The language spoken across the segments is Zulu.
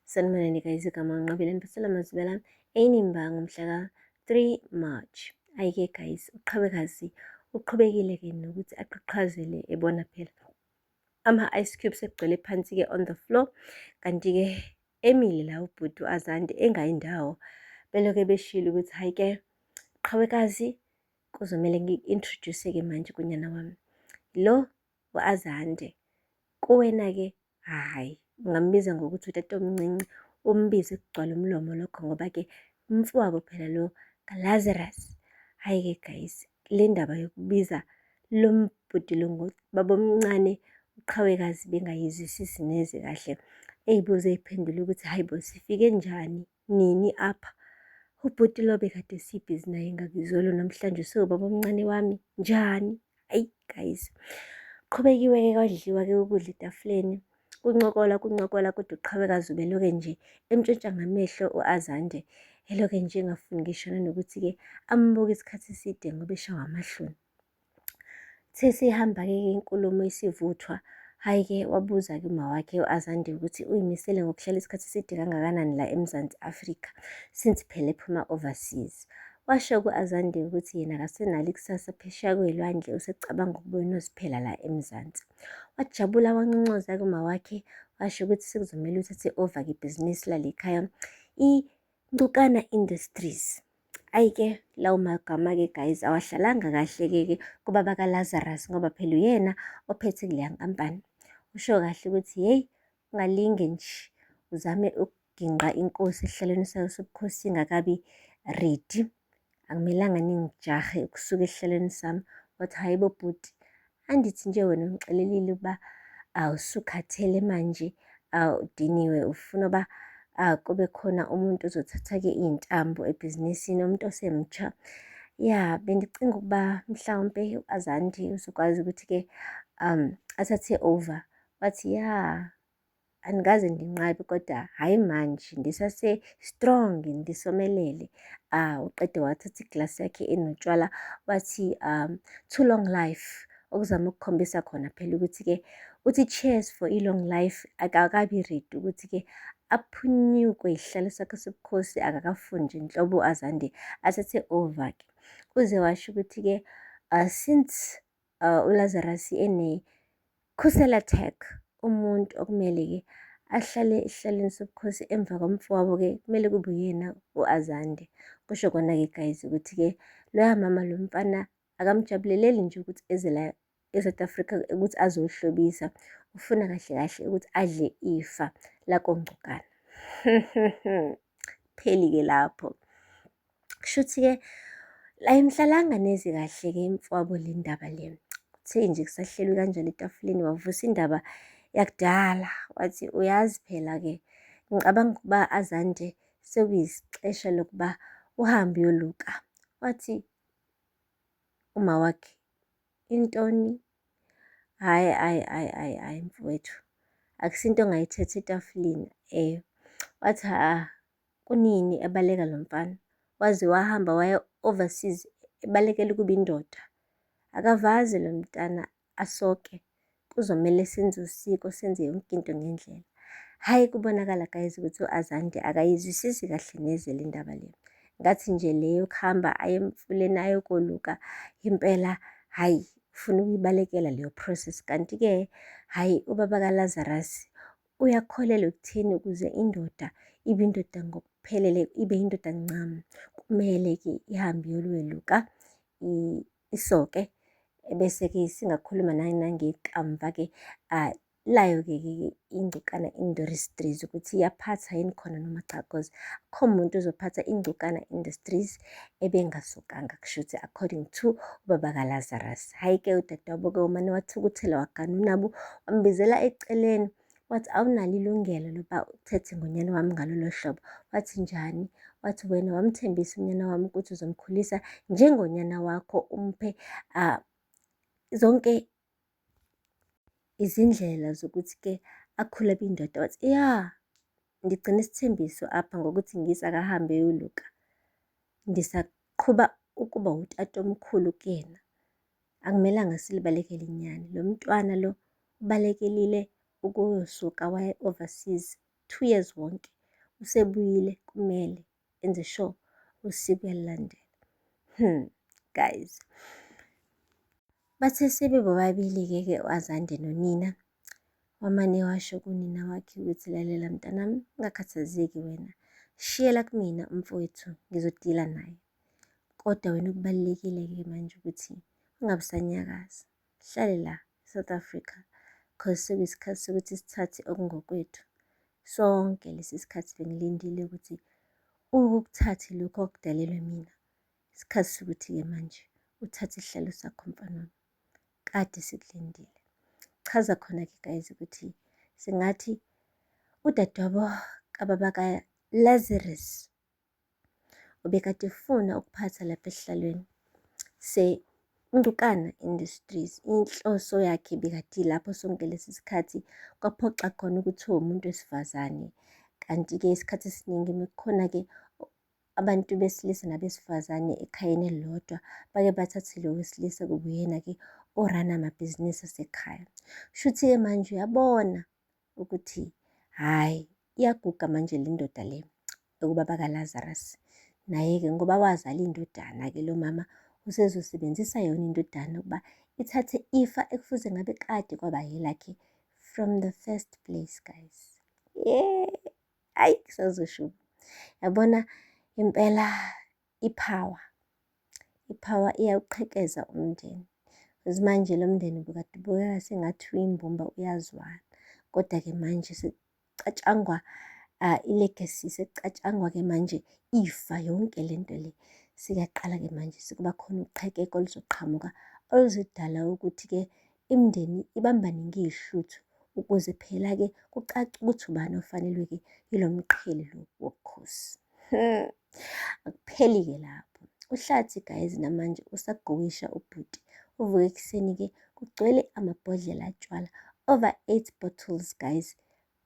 Sanibonani guys, igama nginqabile niphathela amazwi ami enimba ngomhla ka-3 March. Hhayi-ke guys, uqhawekazi uqhubekile-ke nokuthi aqhaqhazele ebona phela ama-ice cubes egcwele phansi-ke on the floor. Kanti-ke emile la ubhuti u-Azande engayindawo beloke beshilo ukuthi hhayi-ke qhawekazi kuzomele ngi-introduce-ke manje kunyana wami lo u-Azande. Kuwena-ke hhayi, ungambiza ngokuthi utatomncinci, umbize kugcwale umlomo lokho ngoba-ke umfowabo phela lo kaLazarus. Hhayi-ke guys, le ndaba yokubiza lo mbhudi lo ngobaba omncane uqhawekazi bengayizwisisi neze kahle. Ey'buzo ey'phendula ukuthi hhayi bo, sifike njani nini apha? Ubhuti lo bekade sibhizi naye ngakizolo namhlanje usewubaba omncane wami njani? Hhayi guys, qhubekiwe-ke kwadliwa-ke ukudla etafuleni, kuncokola kodwa uqhawekazi ubeloke nje emtshontsha ngamehlo u-Azande, eloke nje engafuni ngisho nanokuthi-ke ambuke isikhathi eside ngoba eshawa amahloni. Sesihamba-ke inkulumo isivuthwa, hhayi-ke wabuza-ke umawakhe u-Azande ukuthi uy'misele ngokuhlala isikhathi eside kangakanani la eMzansi Afrika since phela ephuma overseas. Washo-ke u-Azande ukuthi yena akasenalo ikusasa phesheya kwey'lwandle, usecabanga ukuba unoziphila la eMzansi. Wajabula wanconcoza-ke umawakhe, washo ukuthi sekuzomele uthathe over-ke ibhizinisi lalikhaya iNcukana Industries. Hhayi-ke lawo magama-ke guys awahlalanga kahle-ke kubaba kaLazarus ngoba phela uyena ophethe kuleya nkampani. Usho kahle ukuthi hheyi, ungalinge nje uzame ukuginqa inkosi esihlalweni sayo sobukhosi ingakabi ready. Akumelanga ningijahe ukusuka esihlalweni sami. Wathi hhayi bo bhuti, andithi nje wena ungixelelile ukuba usukhathele manje, udiniwe, ufuna uba kube khona umuntu ozothatha-ke iy'ntambo ebhizinisini, umuntu osemtsha. Ya, bendicinga ukuba mhlawumpe u-Azande uzokwazi ukuthi-ke athathe over. Wathi ya, angikaze nginqabe kodwa hhayi manje ndisase-strong, ndisomelele. Uqede wathatha iglasi yakhe enotshwala wathi to long life, okuzama ukukhombisa khona phela ukuthi-ke uthi cheers for i-long life. Akakabi ready ukuthi-ke aphunyukwe isihlalo sakhe sobukhosi, akakafuni nje nhlobo u-Azande athathe over-ke. Uze washo ukuthi-ke since uLazarus ene-Khusela Tech, umuntu okumele-ke ahlale esihlalweni sobukhosi emva komfowabo-ke kumele kube uyena u-Azande. Kusho kona-ke guys ukuthi-ke loya mama lo mfana akamjabuleleli nje ukuthi eze la e-South Africa ukuthi azohlobisa, ufuna kahle kahle ukuthi adle ifa lakoNcukana. Pheli-ke lapho. Kushuthi-ke ayimhlalanga neze kahle-ke imfowabo le ndaba le. Kuthe nje kusahlelwe kanjalo etafuleni wavusa indaba yakudala, wathi uyazi phela-ke ngicabanga ukuba Azande sekuyisixesha lokuba uhambe uyoluka. Wathi umawakhe, intoni? Hhayi mfowethu, akusinto ongayithetha etafuleni. Wathi kunini ebaleka lo mfana? Waze wahamba waya overseas ebalekela ukuba indoda? Akavaze lo mntana asoke, kuzomele senze usiko, senze yonke into ngendlela. Hhayi, kubonakala guys ukuthi u-Azande akayizwisisi kahle neze le ndaba le. Ngathi nje le yokuhamba aye emfuleni ayokoluka impela, hhayi ufuna ukuyibalekela leyo process. Kanti-ke hhayi, ubaba kaLazarus uyakholelwa ekutheni ukuze indoda ibe indoda ngokuphelele, ibe indoda ncam, kumele-ke ihambe iyolweluka, isoke, bese-ke singakhuluma nangekamva-ke layo-ke iNcukana Industries ukuthi iyaphatha yini khona noma cha, cause akukho muntu ozophatha iNcukana Industries ebengasokanga, kushuthi according to ubaba kaLazarus. Hhayi-ke udadewabo-ke umane wathukuthela wagana unabo, wambizela eceleni wathi awunalo ilungelo lokuba uthethe ngonyana wami ngalolo hlobo. Wathi njani? Wathi wena wamthembisa unyana wami ukuthi uzomkhulisa njengonyana wakho, umphe zonke izindlela zokuthi-ke akhule abe indoda. Wathi ya, ndigcina isithembiso apha ngokuthi ngiyise akahambe eyoluka, ndisaqhuba ukuba utata omkhulu kuyena. Akumelanga silibalekele inyani, lo mntwana lo ubalekelile ukuyosuka waya overseas 2 years wonke. usebuyile kumele enze sure usiko uyalulandela. Guys, bathe sebe bobabili-ke uAzande nonina, wamane washo kunina wakhe ukuthi lalela mntanami, ungakhathazeki wena, shiyela kumina umfowethu, ngizodila naye. Kodwa wena okubalulekile-ke manje ukuthi ungabisanyakaza, hlale la South Africa cause sekuyisikhathi sokuthi sithathe okungokwethu. Sonke lesi sikhathi bengilindile ukuthi ukukuthathe lokhu okudalelwe mina. Isikhathi sokuthi-ke manje uthathe isihlalo sakho mfanami, kade sikulindile. Chaza khona-ke guys ukuthi singathi udadewabo kababa kaLazarus ubekade efuna ukuphatha lapha esihlalweni se-Ndukana Industries. Inhloso yakhe bekade lapho sonke lesi sikhathi kwaphoxa khona ukuthi umuntu wesifazane. Kanti-ke isikhathi esiningi mekukhona-ke abantu besilisa nabesifazane ekhayeni elilodwa, bake bathathe lo wesilisa kube uyena-ke orana amabhizinisi asekhaya. Shuthi-ke manje uyabona ukuthi hhayi iyaguga manje le ndoda le ekubaba kaLazarus. Naye-ke ngoba wazala indodana-ke lo mama usezosebenzisa yona indodana ukuba ithathe ifa ekufuze ngabe kade kwaba yelakhe from the first place guys. Hayi kusazosho. Yabona impela ipower iyawuqhekeza umndeni. Manje lo mndeni ubukade ubukeka sengathi uyimbumba uyazwana. Kodwa-ke manje sekucatshangwa ilegacy, sekucatshangwa-ke manje ifa, yonke lento le. Sikaqala-ke manje sekuba khona uqhekeko oluzoqhamuka oluzodala ukuthi-ke imindeni ibambane ngey'hluthu ukuze phela-ke kucace ukuthi ubani ofanelwe-ke yilo mqhele lo wobukhosi. Akupheli-ke lapho. UHlathi guys namanje usagqokisha ubhuti. Uvuka ekuseni-ke kugcwele amabhodlela atshwala, over 8 bottles guys,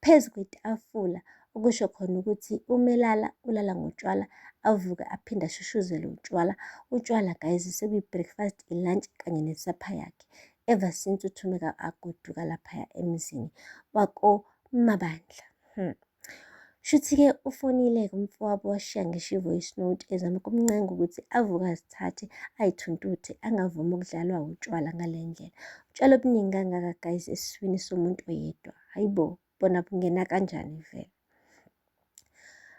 phezu kwetafula. Okusho khona ukuthi umelala ulala ngotshwala, avuke aphinde ashushuzele utshwala. Utshwala guys sekuyi-breakfast, i-lunch kanye nesapha yakhe. Ever since uThumeka agoduka laphaya emzini wakoMabandla. Shuthi-ke ufonile-ke umfowabo washiya ngisho i-voice note ezama ukumncenga ukuthi avuke azithathe ayithuntuthe, angavumi ukudlalwa utshwala ngale ndlela. Utshwala obuningi kangaka guys esiswini somuntu oyedwa, hayibo bona bungena kanjani vele.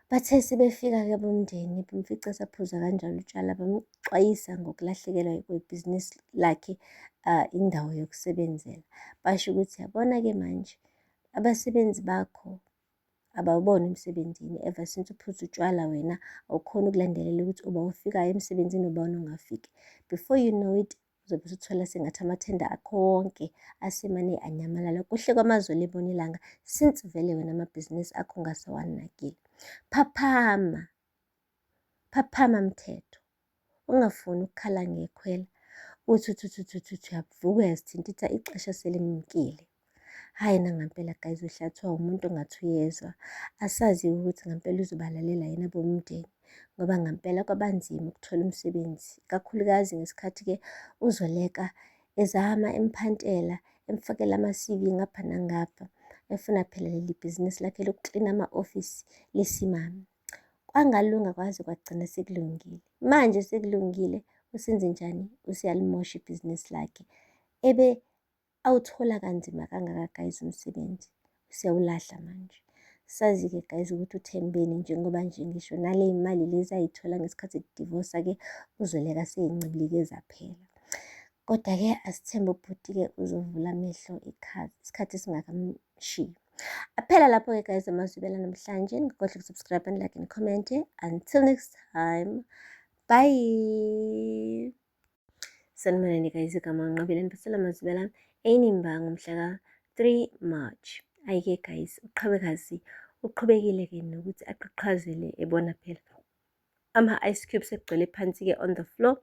Bathe sebefika-ke bomndeni bamfica esaphuza kanjalo utshwala, bamxwayisa ngokulahlekelwa kwebhizinisi lakhe, indawo yokusebenzela. Basho ukuthi yabona-ke manje abasebenzi bakho abawubona emsebenzini. Ever since uphuza utshwala wena awukhoni ukulandelela ukuthi uba ufikayo emsebenzini ubani ongafiki. Before you know it uzobe usuthola sengathi amathenda akho wonke asemane anyamalala. Kuhle kwamazolo ebona ilanga since vele wena amabhizinisi akho ungasawanakile. Phaphama mthetho, ungafuni ukukhala ngekhwela uthi uyavuka uyazithintitha ixesha selimkile. Hhayi nangampela guys uHlathi umuntu ongathi uyezwa. Asazi ukuthi ngampela uzobalalela yena bomndeni ngoba ngampela kwabanzima ukuthola umsebenzi, kakhulukazi ngesikhathi-ke uZoleka ezama emphantela, emfakela ama-CV ngapha nangapha, efuna phela leli bhizinisi lakhe lokuklina ama-ofisi lesimame. Kwangalunga kwaze kwagcina sekulungile. Manje sekulungile usenze njani? Useyalimosha ibhizinisi lakhe. Ebe awuthola kanzima kangaka guys umsebenzi, usiyawulahla manje. Sazi-ke guys ukuthi uthembeni njengoba nje ngisho nale y'mali lezi ayithola ngesikhathi edivosa-ke uZoleka seyincibilikeza phela. Kodwa-ke asithembe ubhuti-ke uzovula amehlo isikhathi singakamshiyi. Aphela lapho-ke guys amazwibela namhlanje. Ngikhohle ukusubscribe and like and comment. Until next time, bye. Sanibonani guys, igama nginqabile nibasela amazwibela eNimba ngomhla ka-3 March. Ayike guys, uqhabekazi uqhubekile-ke nokuthi aqhaqhazele ebona phela ama-ice cubes egcwele phansi-ke on the floor.